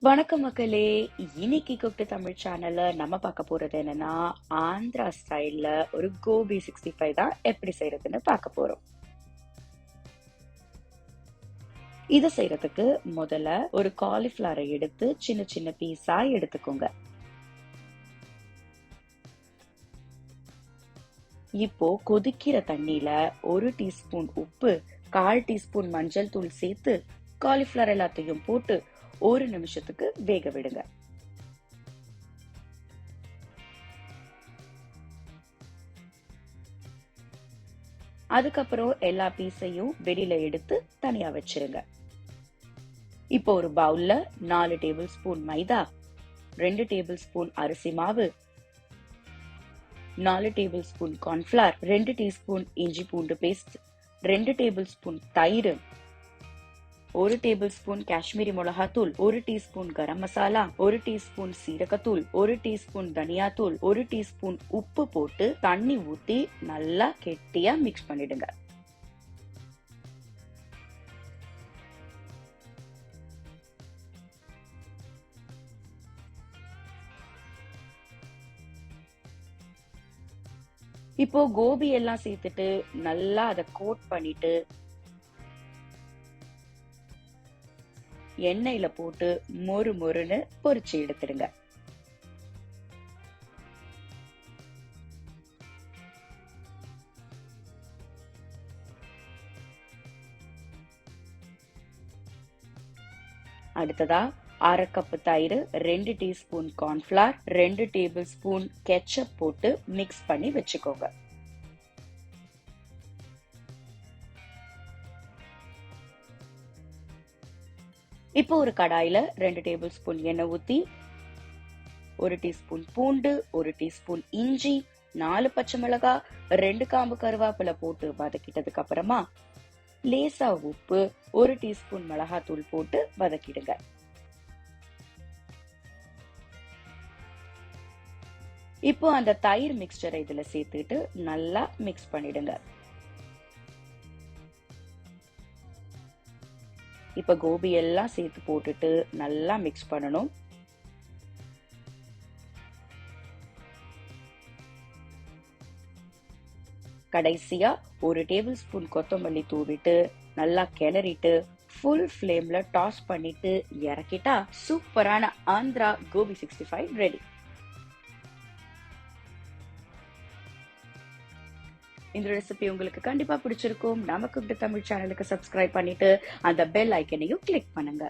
வணக்கம் மக்களே. இன்னைக்கு குப்டு தமிழ் சேனல்ல நம்ம பார்க்க போறது என்னன்னா, ஆந்திரா ஸ்டைல்ல ஒரு கோபி 65 தான் எப்படி செய்யறதுன்னு பார்க்க போறோம். இத செய்யறதுக்கு முதல்ல ஒரு காலிஃபிளவரை எடுத்து சின்ன சின்ன பீஸா எடுத்துக்கோங்க. இப்போ கொதிக்கிற தண்ணியில 1 டீஸ்பூன் உப்பு, 1/4 டீஸ்பூன் மஞ்சள் தூள் சேர்த்து காலிஃபிளவர் எல்லாத்தையும் போட்டு 1 நிமிஷத்துக்கு வேக விடுங்க. அதுக்கப்புறம் எல்லா பீஸையும் வெளியில எடுத்து தனியா வச்சிருங்க. இப்போ ஒரு பவுல்ல 4 டேபிள் ஸ்பூன் மைதா, 2 டேபிள் ஸ்பூன் அரிசி மாவு, 4 டேபிள் ஸ்பூன் கார்ன்ஃபிளவர், 2 டீஸ்பூன் இஞ்சி பூண்டு பேஸ்ட், 2 டேபிள் ஸ்பூன் தயிர், 1 டேபிள் ஸ்பூன் காஷ்மீரி மிளகாத்தூள், 1 டீஸ்பூன் கரம் மசாலா, 1 டீஸ்பூன் சீரகத்தூள், 1 டீஸ்பூன் தனியாத்தூள், 1 டீஸ்பூன் உப்பு போட்டு தண்ணி ஊத்தி நல்லா கெட்டியா மிக்ஸ் பண்ணிடுங்க. இப்போ கோபி எல்லாம் சேர்த்துட்டு நல்லா அதை கோட் பண்ணிட்டு எண்ணெயில போட்டு மொறு மொறுன்னு பொரிச்சு எடுத்துடுங்க. அடுத்ததா 1/2 கப் தயிர், 2 teaspoon cornflour, 2 table spoon ketchup போட்டு மிக்ஸ் பண்ணி வச்சுக்கோங்க. இப்போ ஒரு கடாயில 2 டேபிள் ஸ்பூன் எண்ணெய் ஊத்தி 1 டீஸ்பூன் பூண்டு, 1 டீஸ்பூன் இஞ்சி, 4 பச்சை மிளகாய், 2 காம்பு கருவேப்பிலை போட்டு வதக்கிட்டதுக்கு அப்புறமா லேசா உப்பு, 1 டீஸ்பூன் மிளகாத்தூள் போட்டு வதக்கிடுங்க. இப்போ அந்த தயிர் மிக்ஸ்சரை இதுல சேர்த்துட்டு நல்லா மிக்ஸ் பண்ணிடுங்க. இப்ப கோபி எல்லாம் சேர்த்து போட்டுட்டு நல்லா மிக்ஸ் பண்ணணும். கடைசியா 1 டேபிள் ஸ்பூன் கொத்தமல்லி தூவிட்டு நல்லா கிளறிட்டு ஃபுல் ஃப்ளேம்ல டாஸ் பண்ணிட்டு இறக்கிட்டா சூப்பரான ஆந்திரா கோபி 65 ரெடி. இந்த ரெசிபி உங்களுக்கு கண்டிப்பா பிடிச்சிருக்கும். நமக்கு இந்த தமிழ் சேனலுக்கு சப்ஸ்கிரைப் பண்ணிட்டு அந்த பெல் ஐக்கனையும் கிளிக் பண்ணுங்க.